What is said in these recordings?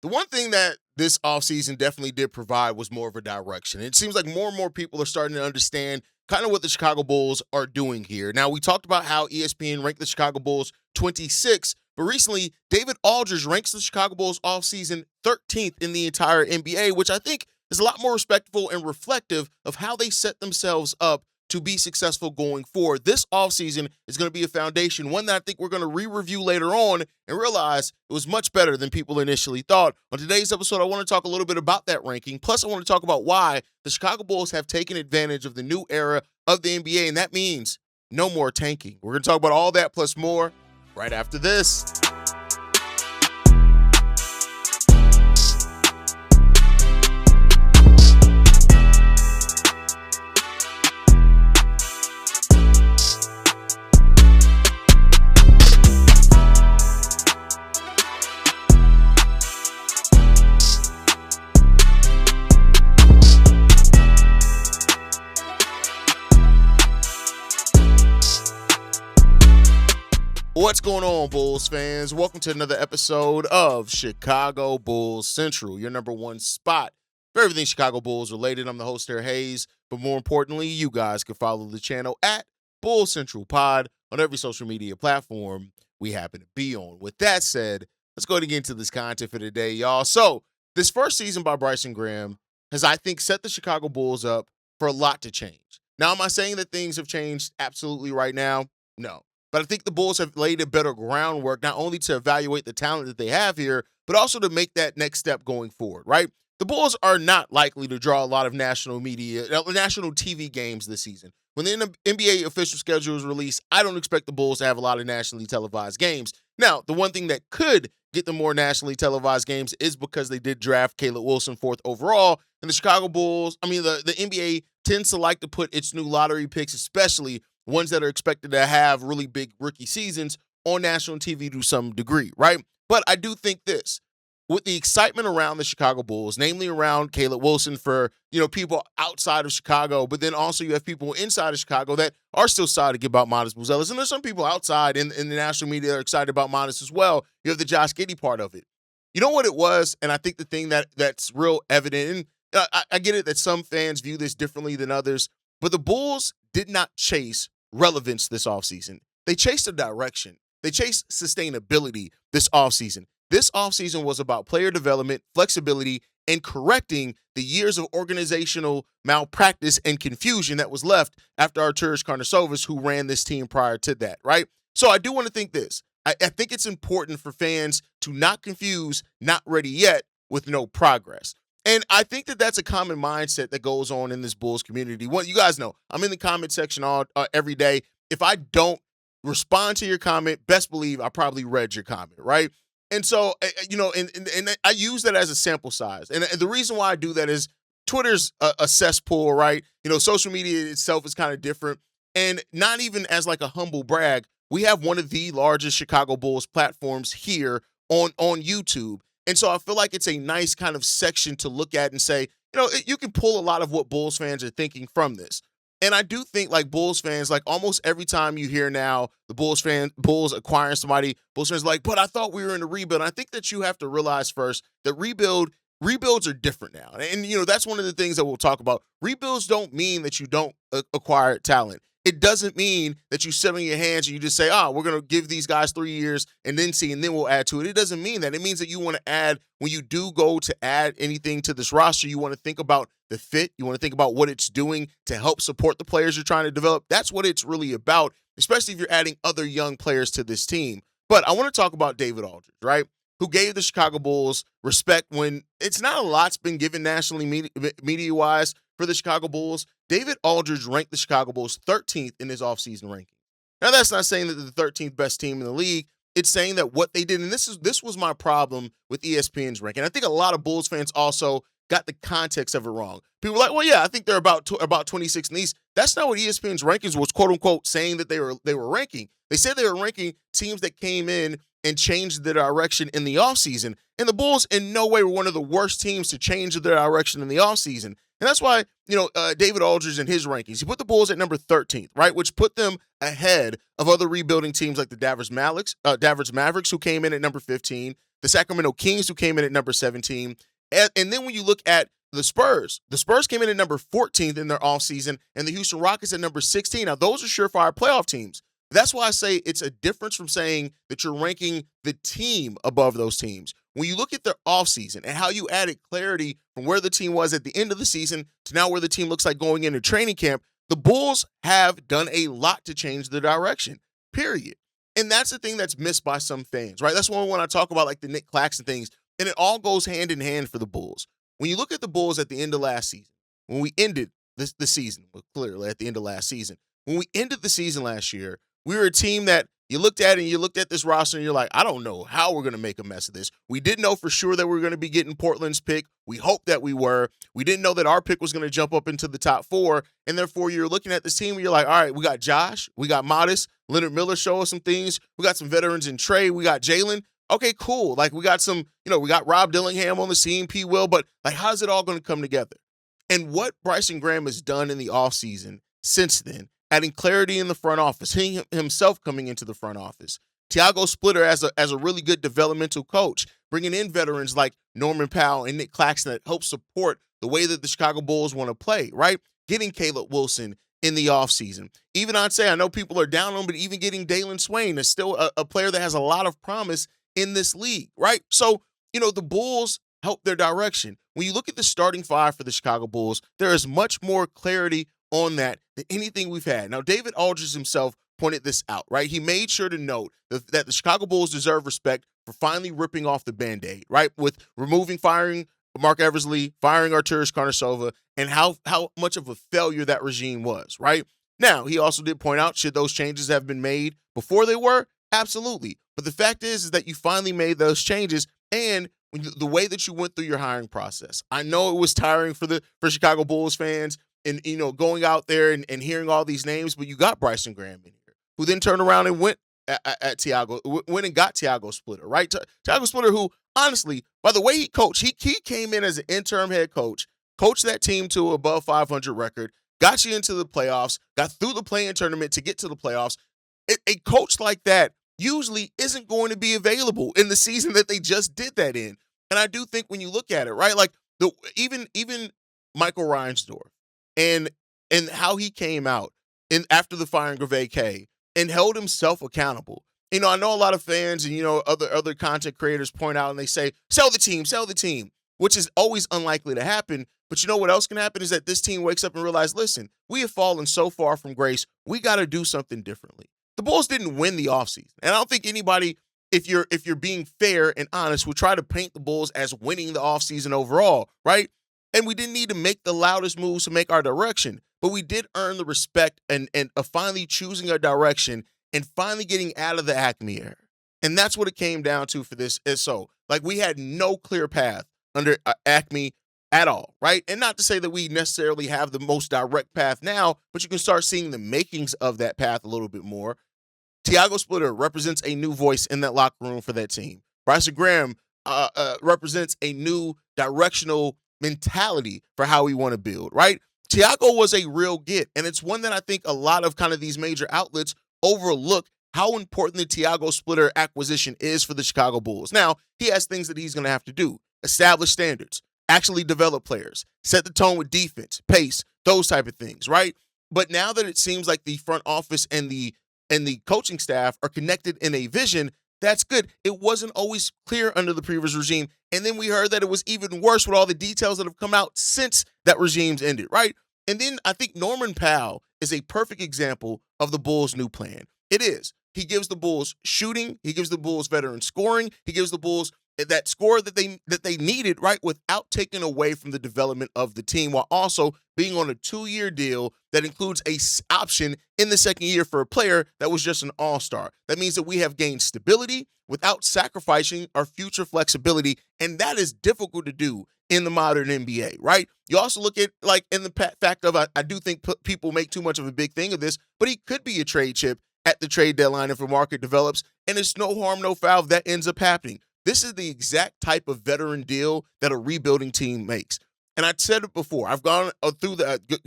The one thing that this offseason definitely did provide was more of a direction. It seems like more and more people are starting to understand kind of what the Chicago Bulls are doing here. Now, we talked about how ESPN ranked the Chicago Bulls 26th, but recently, David Aldridge ranks the Chicago Bulls offseason 13th in the entire NBA, which I think is a lot more respectful and reflective of how they set themselves up to be successful going forward. This offseason is going to be a foundation, one that I think we're going to re-review later on and realize it was much better than people initially thought. On today's episode, I want to talk a little bit about that ranking. Plus, I want to talk about why the Chicago Bulls have taken advantage of the new era of the NBA, and that means no more tanking. We're going to talk about all that plus more right after this. What's going on, Bulls fans? Welcome to another episode of Chicago Bulls Central, your number one spot for everything Chicago Bulls related. I'm the host here, Haize, but more importantly, you guys can follow the channel at Bulls Central Pod on every social media platform we happen to be on. With that said, let's go ahead and get into this content for today, y'all. So, this first season by Bryson Graham has, I think, set the Chicago Bulls up for a lot to change. Now, am I saying that things have changed absolutely right now? No. But I think the Bulls have laid a better groundwork, not only to evaluate the talent that they have here, but also to make that next step going forward, right? The Bulls are not likely to draw a lot of national TV games this season. When the NBA official schedule is released, I don't expect the Bulls to have a lot of nationally televised games. Now, the one thing that could get them more nationally televised games is because they did draft Caleb Wilson 4th overall, and the Chicago Bulls, the NBA tends to like to put its new lottery picks, especially ones that are expected to have really big rookie seasons, on national TV to some degree, right? But I do think this, with the excitement around the Chicago Bulls, namely around Caleb Wilson for, people outside of Chicago, but then also you have people inside of Chicago that are still excited about Modest Buzelis, and there's some people outside in the national media that are excited about Modest as well. You have the Josh Giddey part of it. You know what it was, and I think the thing that's real evident, and I get it that some fans view this differently than others, but the Bulls did not chase relevance this offseason. They chased a direction. They chased sustainability this offseason. This offseason was about player development, flexibility, and correcting the years of organizational malpractice and confusion that was left after Arturas Karnisovas, who ran this team prior to that, right? So I do want to think this. I think it's important for fans to not confuse not ready yet with no progress. And I think that that's a common mindset that goes on in this Bulls community. Well, you guys know, I'm in the comment section every day. If I don't respond to your comment, best believe I probably read your comment, right? And so, and I use that as a sample size. And the reason why I do that is Twitter's a cesspool, right? Social media itself is kind of different. And not even as like a humble brag, we have one of the largest Chicago Bulls platforms here on YouTube. And so I feel like it's a nice kind of section to look at and say, you can pull a lot of what Bulls fans are thinking from this. And I do think, like, Bulls fans, like, almost every time you hear now the Bulls acquiring somebody, Bulls fans are like, but I thought we were in a rebuild. And I think that you have to realize first that rebuilds are different now. And, that's one of the things that we'll talk about. Rebuilds don't mean that you don't acquire talent. It doesn't mean that you sit on your hands and you just say, we're going to give these guys 3 years and then see, and then we'll add to it. It doesn't mean that. It means that you want to add, when you do go to add anything to this roster, you want to think about the fit. You want to think about what it's doing to help support the players you're trying to develop. That's what it's really about, especially if you're adding other young players to this team. But I want to talk about David Aldridge, right? Who gave the Chicago Bulls respect when it's not a lot's been given nationally media-wise for the Chicago Bulls. David Aldridge ranked the Chicago Bulls 13th in his offseason ranking. Now, that's not saying that they're the 13th best team in the league. It's saying that what they did, and this was my problem with ESPN's ranking. I think a lot of Bulls fans also got the context of it wrong. People were like, well, yeah, I think they're about 26 in the East. That's not what ESPN's rankings was, quote unquote, saying that they were ranking. They said they were ranking teams that came in and changed their direction in the offseason. And the Bulls in no way were one of the worst teams to change their direction in the offseason. And that's why, David Aldridge in his rankings, he put the Bulls at number 13th, right, which put them ahead of other rebuilding teams like the Dallas Mavericks, who came in at number 15, the Sacramento Kings, who came in at number 17. And then when you look at the Spurs came in at number 14th in their offseason, and the Houston Rockets at number 16. Now, those are surefire playoff teams. That's why I say it's a difference from saying that you're ranking the team above those teams. When you look at their offseason and how you added clarity from where the team was at the end of the season to now where the team looks like going into training camp, the Bulls have done a lot to change the direction, period. And that's the thing that's missed by some fans, right? That's when I talk about like the Nic Claxton things, and it all goes hand in hand for the Bulls. When you look at the Bulls at the end of last season, when we ended the season, well, clearly at the end of last season, when we ended the season last year, we were a team that you looked at this roster and you're like, I don't know how we're going to make a mess of this. We didn't know for sure that we were going to be getting Portland's pick. We hoped that we were. We didn't know that our pick was going to jump up into the top 4. And therefore, you're looking at this team and you're like, all right, we got Josh, we got Modest, Leonard Miller show us some things. We got some veterans in Trey. We got Jalen. Okay, cool. Like, we got some, we got Rob Dillingham on the scene, P. Will, but like, how's it all going to come together? And what Bryson Graham has done in the offseason since then, adding clarity in the front office, he himself coming into the front office, Tiago Splitter as a really good developmental coach, bringing in veterans like Norman Powell and Nic Claxton that help support the way that the Chicago Bulls want to play, right? Getting Caleb Wilson in the offseason. Even I'd say, I know people are down on him, but even getting Dalen Swain is still a player that has a lot of promise in this league, right? So, the Bulls help their direction. When you look at the starting 5 for the Chicago Bulls, there is much more clarity on that than anything we've had. Now, David Aldridge himself pointed this out, right? He made sure to note that the Chicago Bulls deserve respect for finally ripping off the Band-Aid, right? With firing Mark Eversley, firing Arturas Karnisovas, and how much of a failure that regime was, right? Now, he also did point out, should those changes have been made before they were? Absolutely. But the fact is that you finally made those changes, and the way that you went through your hiring process. I know it was tiring for Chicago Bulls fans and, going out there and hearing all these names, but you got Bryson Graham in here, who then turned around and went and got Tiago Splitter, right? Tiago Splitter, who, honestly, by the way he coached, he came in as an interim head coach, coached that team to above 500 record, got you into the playoffs, got through the play-in tournament to get to the playoffs. A coach like that usually isn't going to be available in the season that they just did that in. And I do think when you look at it, right, like even Michael Reinsdorf and how he came out after the firing of AK and held himself accountable. I know a lot of fans and other content creators point out and they say, sell the team, which is always unlikely to happen. But you know what else can happen is that this team wakes up and realizes, listen, we have fallen so far from grace, we got to do something differently. The Bulls didn't win the offseason. And I don't think anybody, if you're being fair and honest, would try to paint the Bulls as winning the offseason overall, right? And we didn't need to make the loudest moves to make our direction, but we did earn the respect and of finally choosing our direction and finally getting out of the AKME era. And that's what it came down to for this SO. Like, we had no clear path under AKME at all, right? And not to say that we necessarily have the most direct path now, but you can start seeing the makings of that path a little bit more. Tiago Splitter represents a new voice in that locker room for that team. Bryson Graham represents a new directional mentality for how we want to build, right? Tiago was a real get, and it's one that I think a lot of kind of these major outlets overlook how important the Tiago Splitter acquisition is for the Chicago Bulls. Now, he has things that he's going to have to do. Establish standards, actually develop players, set the tone with defense, pace, those type of things, right? But now that it seems like the front office and the coaching staff are connected in a vision, that's good. It wasn't always clear under the previous regime. And then we heard that it was even worse with all the details that have come out since that regime's ended, right? And then I think Norman Powell is a perfect example of the Bulls' new plan. It is. He gives the Bulls shooting. He gives the Bulls veteran scoring. He gives the Bulls that score that they needed, right, without taking away from the development of the team, while also being on a 2-year deal that includes a option in the second year for a player that was just an all-star. That means that we have gained stability without sacrificing our future flexibility, and that is difficult to do in the modern NBA, right? You also look at, like, in the fact of, I do think people make too much of a big thing of this, but he could be a trade chip at the trade deadline if the market develops, and it's no harm, no foul if that ends up happening. This is the exact type of veteran deal that a rebuilding team makes. And I said it before. I've gone through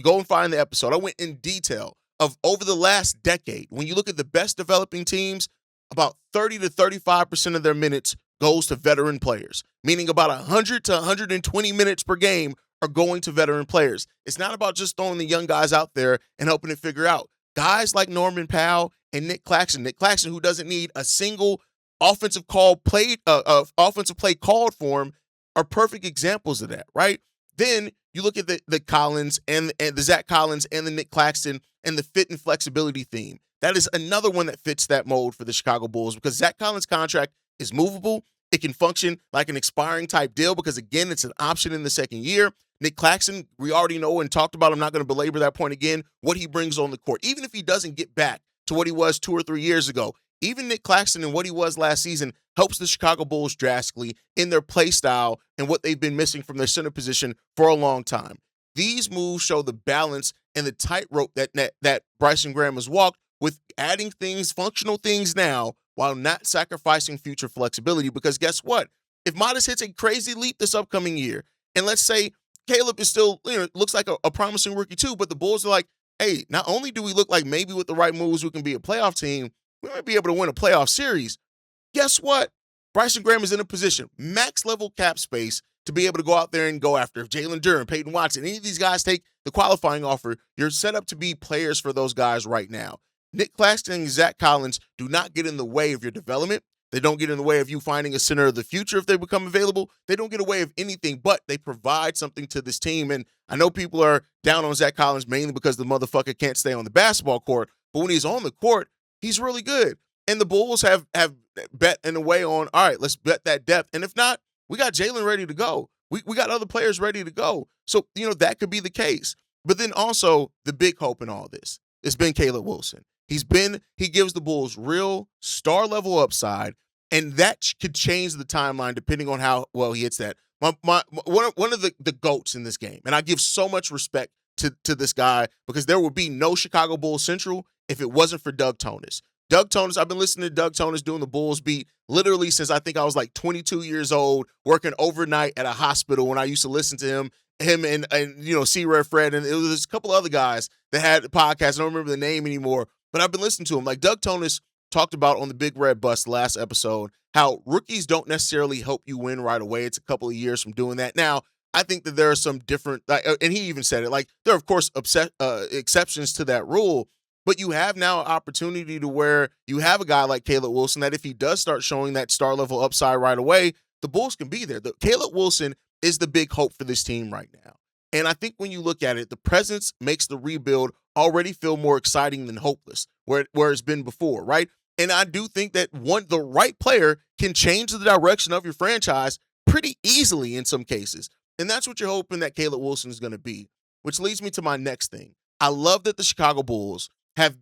go and find the episode. I went in detail of over the last decade. When you look at the best developing teams, about 30 to 35% of their minutes goes to veteran players, meaning about 100 to 120 minutes per game are going to veteran players. It's not about just throwing the young guys out there and helping it figure out. Guys like Norman Powell and Nic Claxton, who doesn't need a single offensive play called for him, are perfect examples of that, right? Then you look at the Collins and the Zach Collins and the Nic Claxton and the fit and flexibility theme. That is another one that fits that mold for the Chicago Bulls because Zach Collins' contract is movable. It can function like an expiring type deal because, again, it's an option in the second year. Nic Claxton, we already know and talked about. I'm not going to belabor that point again, what he brings on the court. Even if he doesn't get back to what he was 2 or 3 years ago, even Nic Claxton and what he was last season helps the Chicago Bulls drastically in their play style and what they've been missing from their center position for a long time. These moves show the balance and the tightrope that Bryson Graham has walked with adding things, functional things now, while not sacrificing future flexibility. Because guess what? If Modest hits a crazy leap this upcoming year, and let's say Caleb is still, looks like a promising rookie too, but the Bulls are like, hey, not only do we look like maybe with the right moves we can be a playoff team, we might be able to win a playoff series. Guess what? Bryson Graham is in a position, max level cap space, to be able to go out there and go after Jalen Duren, Peyton Watson. Any of these guys take the qualifying offer, you're set up to be players for those guys right now. Nic Claxton and Zach Collins do not get in the way of your development. They don't get in the way of you finding a center of the future if they become available. They don't get in the way of anything, but they provide something to this team. And I know people are down on Zach Collins mainly because the motherfucker can't stay on the basketball court. But when he's on the court, he's really good. And the Bulls have bet in a way on, all right, let's bet that depth. And if not, we got Jalen ready to go. We got other players ready to go. So, that could be the case. But then also the big hope in all this has been Caleb Wilson. He gives the Bulls real star level upside, and that could change the timeline depending on how well he hits that. One of the GOATs in this game, and I give so much respect to this guy because there would be no Chicago Bulls Central if it wasn't for Doug Tonis. Doug Tonis, I've been listening to Doug Tonis doing the Bulls beat literally since I think I was like 22 years old, working overnight at a hospital when I used to listen to him and C-Red Fred, and it was a couple other guys that had the podcast. I don't remember the name anymore, but I've been listening to him. Like Doug Tonis talked about on the Big Red Bus last episode how rookies don't necessarily help you win right away. It's a couple of years from doing that. Now, I think that there are some different, and he even said it, like there are, of course, exceptions to that rule, but you have now an opportunity to where you have a guy like Caleb Wilson that if he does start showing that star level upside right away, the Bulls can be there. Caleb Wilson is the big hope for this team right now. And I think when you look at it, the presence makes the rebuild already feel more exciting than hopeless, where it's been before, right? And I do think that the right player can change the direction of your franchise pretty easily in some cases. And that's what you're hoping that Caleb Wilson is going to be, which leads me to my next thing. I love that the Chicago Bulls have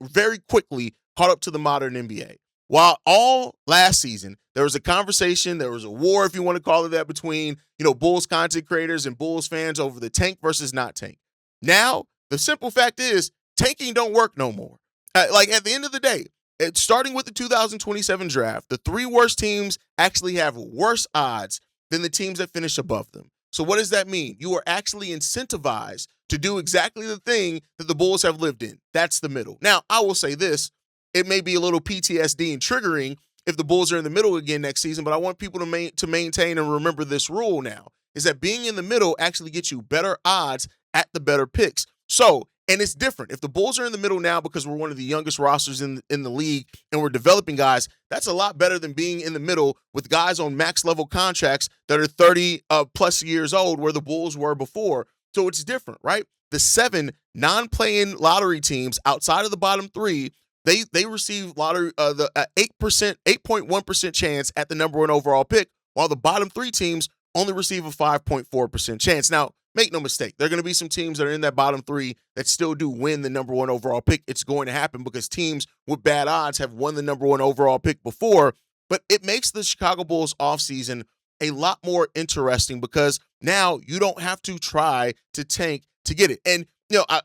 very quickly caught up to the modern NBA. While all last season, there was a conversation, there was a war, if you want to call it that, between, Bulls content creators and Bulls fans over the tank versus not tank. Now, the simple fact is, tanking don't work no more. Like, at the end of the day, starting with the 2027 draft, the 3 worst teams actually have worse odds than the teams that finish above them. So what does that mean? You are actually incentivized to do exactly the thing that the Bulls have lived in. That's the middle. Now, I will say this. It may be a little PTSD and triggering if the Bulls are in the middle again next season, but I want people to maintain and remember this rule now, is that being in the middle actually gets you better odds at the better picks. So, and it's different. If the Bulls are in the middle now because we're one of the youngest rosters in the league and we're developing guys, that's a lot better than being in the middle with guys on max level contracts that are 30 plus years old where the Bulls were before. So it's different, right? The 7 non-playing lottery teams outside of the bottom 3, they receive lottery the 8.1% chance at the number 1 overall pick, while the bottom 3 teams only receive a 5.4% chance. Now, make no mistake, there are going to be some teams that are in that bottom 3 that still do win the number 1 overall pick. It's going to happen because teams with bad odds have won the number 1 overall pick before, but it makes the Chicago Bulls offseason a lot more interesting because now you don't have to try to tank to get it. And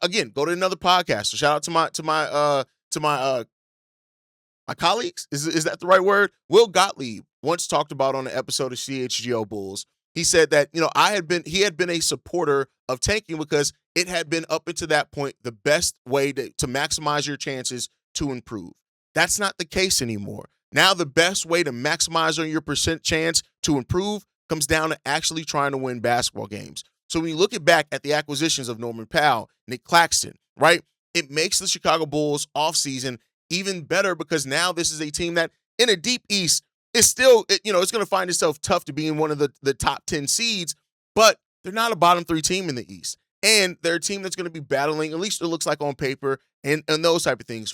again, go to another podcast. So shout out to my colleagues. Is that the right word? Will Gottlieb once talked about on an episode of CHGO Bulls. He said that, he had been a supporter of tanking because it had been up until that point the best way to maximize your chances to improve. That's not the case anymore. Now the best way to maximize on your percent chance to improve comes down to actually trying to win basketball games. So when you look back at the acquisitions of Norman Powell, Nic Claxton, right, it makes the Chicago Bulls offseason even better because now this is a team that in a deep East is still, it's going to find itself tough to be in one of the top 10 seeds, but they're not a bottom 3 team in the East. And they're a team that's going to be battling, at least it looks like on paper, and those type of things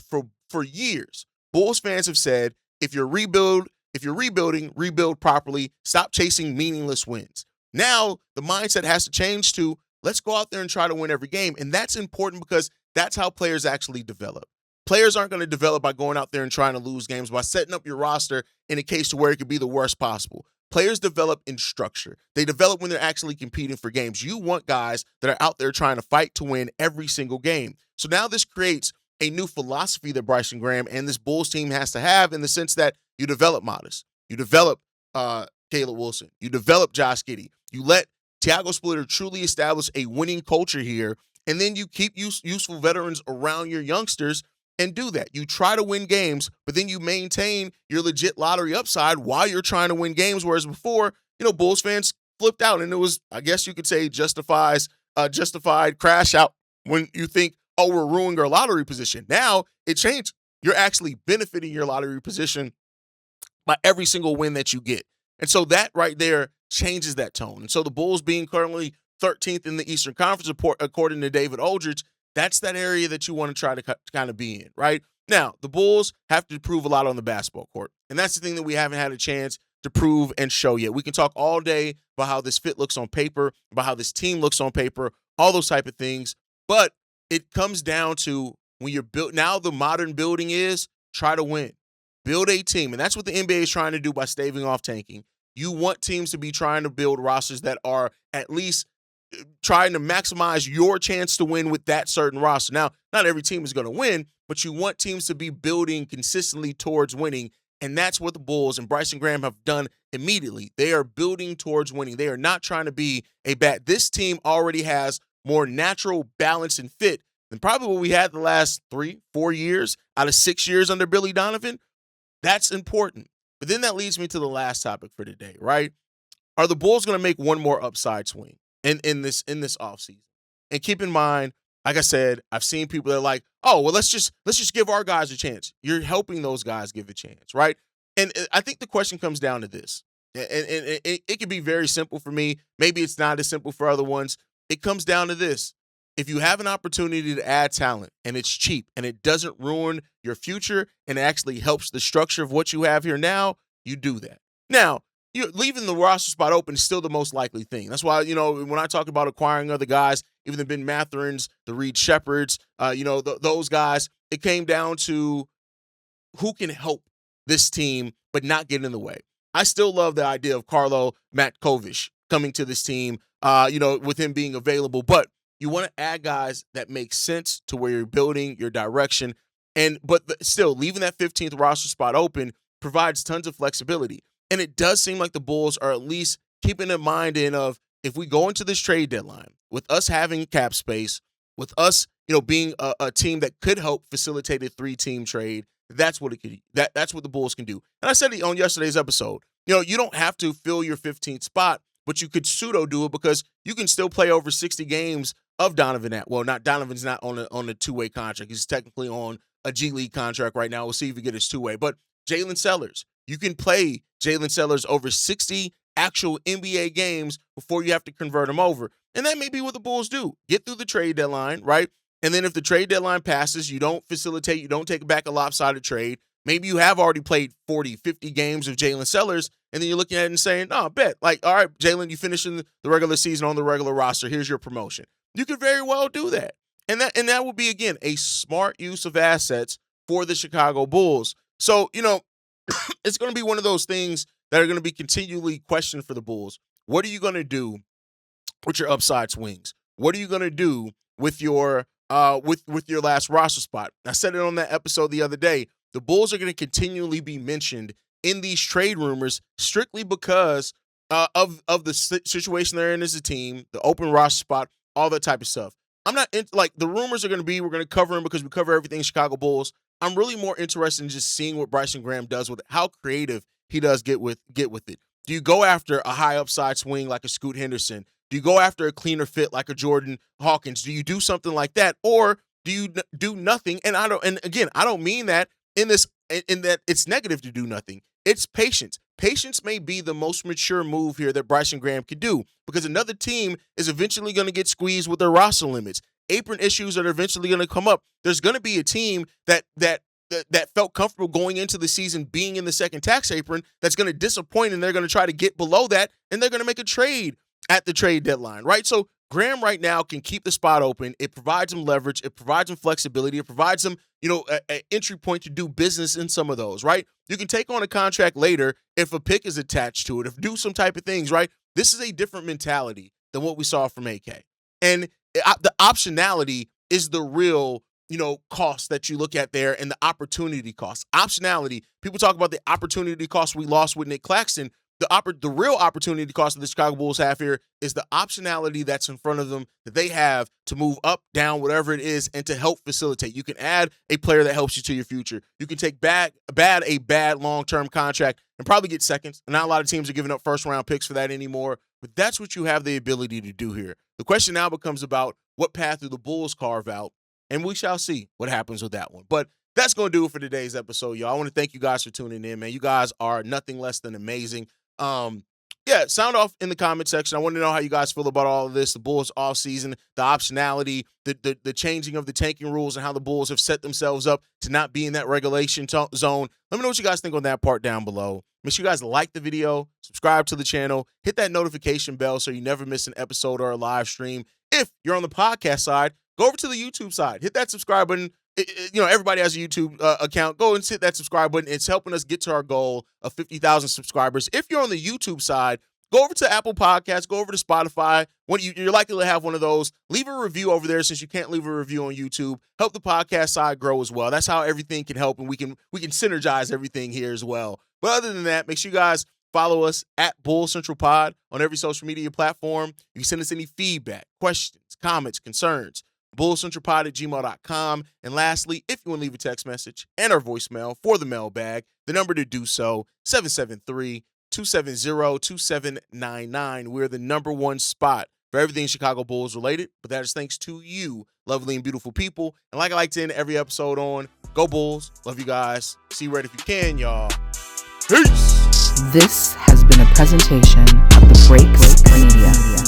for years. Bulls fans have said, if you're rebuilding, rebuild properly, stop chasing meaningless wins. Now the mindset has to change to let's go out there and try to win every game. And that's important because that's how players actually develop. Players aren't going to develop by going out there and trying to lose games, by setting up your roster in a case to where it could be the worst possible. Players develop in structure. They develop when they're actually competing for games. You want guys that are out there trying to fight to win every single game. So now this creates a new philosophy that Bryson Graham and this Bulls team has to have, in the sense that you develop Modest, you develop Caleb Wilson, you develop Josh Giddey, you let Tiago Splitter truly establish a winning culture here, and then you keep useful veterans around your youngsters and do that. You try to win games, but then you maintain your legit lottery upside while you're trying to win games, whereas before, Bulls fans flipped out, and it was, I guess you could say, justified crash out when you think, oh, we're ruining our lottery position. Now it changed. You're actually benefiting your lottery position by every single win that you get. And so that right there changes that tone. And so the Bulls being currently 13th in the Eastern Conference, according to David Aldridge, that's that area that you want to try to kind of be in, right? Now, the Bulls have to prove a lot on the basketball court. And that's the thing that we haven't had a chance to prove and show yet. We can talk all day about how this fit looks on paper, about how this team looks on paper, all those type of things. But it comes down to when you're built. Now the modern building is try to win. Build a team. And that's what the NBA is trying to do by staving off tanking. You want teams to be trying to build rosters that are at least trying to maximize your chance to win with that certain roster. Now, not every team is going to win, but you want teams to be building consistently towards winning. And that's what the Bulls and Bryson Graham have done immediately. They are building towards winning. They are not trying to be a bad. This team already has more natural balance and fit than probably what we had the last 3-4 years out of 6 years under Billy Donovan. That's important. But then that leads me to the last topic for today, right? Are the Bulls going to make one more upside swing in this offseason? And keep in mind, like I said, I've seen people that are like, oh, well, let's just give our guys a chance. You're helping those guys give a chance, right? And I think the question comes down to this. And it can be very simple for me. Maybe it's not as simple for other ones. It comes down to this. If you have an opportunity to add talent and it's cheap and it doesn't ruin your future and it actually helps the structure of what you have here now, you do that. Now, leaving the roster spot open is still the most likely thing. That's why, when I talk about acquiring other guys, even the Ben Matherins, the Reed Shepherds, those guys, it came down to who can help this team but not get in the way. I still love the idea of Carlo Matkovic coming to this team, with him being available, but you want to add guys that make sense to where you're building your direction. But still, leaving that 15th roster spot open provides tons of flexibility. And it does seem like the Bulls are at least keeping in mind of, if we go into this trade deadline with us having cap space, with us, being a team that could help facilitate a 3-team trade, that's what it could. That's what the Bulls can do. And I said it on yesterday's episode. You don't have to fill your 15th spot, but you could pseudo do it because you can still play over 60 games of Donovan Donovan's not on a 2-way contract. He's technically on a G League contract right now. We'll see if he gets his 2-way. But Jalen Sellers, you can play Jalen Sellers over 60 actual NBA games before you have to convert him over. And that may be what the Bulls do. Get through the trade deadline, right? And then if the trade deadline passes, you don't facilitate, you don't take back a lopsided trade. Maybe you have already played 40, 50 games of Jalen Sellers, and then you're looking at it and saying, no, bet. Like, all right, Jalen, you finished in the regular season on the regular roster. Here's your promotion. You could very well do that. And that would be, again, a smart use of assets for the Chicago Bulls. So, it's going to be one of those things that are going to be continually questioned for the Bulls. What are you going to do with your upside swings? What are you going to do with your with your last roster spot? I said it on that episode the other day. The Bulls are going to continually be mentioned in these trade rumors strictly because of the situation they're in as a team, the open roster spot, all that type of stuff. I'm not like the rumors are going to be, we're going to cover them because we cover everything Chicago Bulls. I'm really more interested in just seeing what Bryson Graham does with it, how creative he does get with it. Do you go after a high upside swing like a Scoot Henderson? Do you go after a cleaner fit like a Jordan Hawkins? Do you do something like that, or do you do nothing? And I don't mean that in that it's negative to do nothing. It's patience. Patience may be the most mature move here that Bryson Graham could do, because another team is eventually going to get squeezed with their roster limits. Apron issues that are eventually going to come up. There's going to be a team that felt comfortable going into the season being in the second tax apron that's going to disappoint, and they're going to try to get below that, and they're going to make a trade at the trade deadline, right? So Graham right now can keep the spot open. It provides him leverage. It provides him flexibility. It provides him, an entry point to do business in some of those, right? You can take on a contract later if a pick is attached to it, if do some type of things, right? This is a different mentality than what we saw from AK. And the optionality is the real, cost that you look at there, and the opportunity cost. Optionality, people talk about the opportunity cost we lost with Nic Claxton. The real opportunity cost that the Chicago Bulls have here is the optionality that's in front of them that they have to move up, down, whatever it is, and to help facilitate. You can add a player that helps you to your future. You can take a bad long-term contract and probably get seconds. Not a lot of teams are giving up first-round picks for that anymore, but that's what you have the ability to do here. The question now becomes about what path do the Bulls carve out, and we shall see what happens with that one. But that's going to do it for today's episode, y'all. I want to thank you guys for tuning in, man. You guys are nothing less than amazing. Sound off in the comment section. I want to know how you guys feel about all of this, the Bulls offseason, the optionality, the changing of the tanking rules, and how the Bulls have set themselves up to not be in that regulation zone. Let me know what you guys think on that part down below. Make sure you guys like the video, subscribe to the channel, hit that notification bell so you never miss an episode or a live stream. If you're on the podcast side, go over to the YouTube side, hit that subscribe button. Everybody has a YouTube account. Go and hit that subscribe button. It's helping us get to our goal of 50,000 subscribers. If you're on the YouTube side, go over to Apple Podcasts, go over to Spotify. You're likely to have one of those. Leave a review over there, since you can't leave a review on YouTube. Help the podcast side grow as well. That's how everything can help, and we can synergize everything here as well. But other than that, make sure you guys follow us at Bull Central Pod on every social media platform. You can send us any feedback, questions, comments, concerns. bullcentralpod@gmail.com. And lastly, if you want to leave a text message and our voicemail for the mailbag, the number to do so, 773-270-2799. We're the #1 spot for everything Chicago Bulls related, but that is thanks to you, lovely and beautiful people. And like I like to end every episode on, go Bulls. Love you guys. See you right if you can, y'all. Peace. This has been a presentation of the Breaks Media.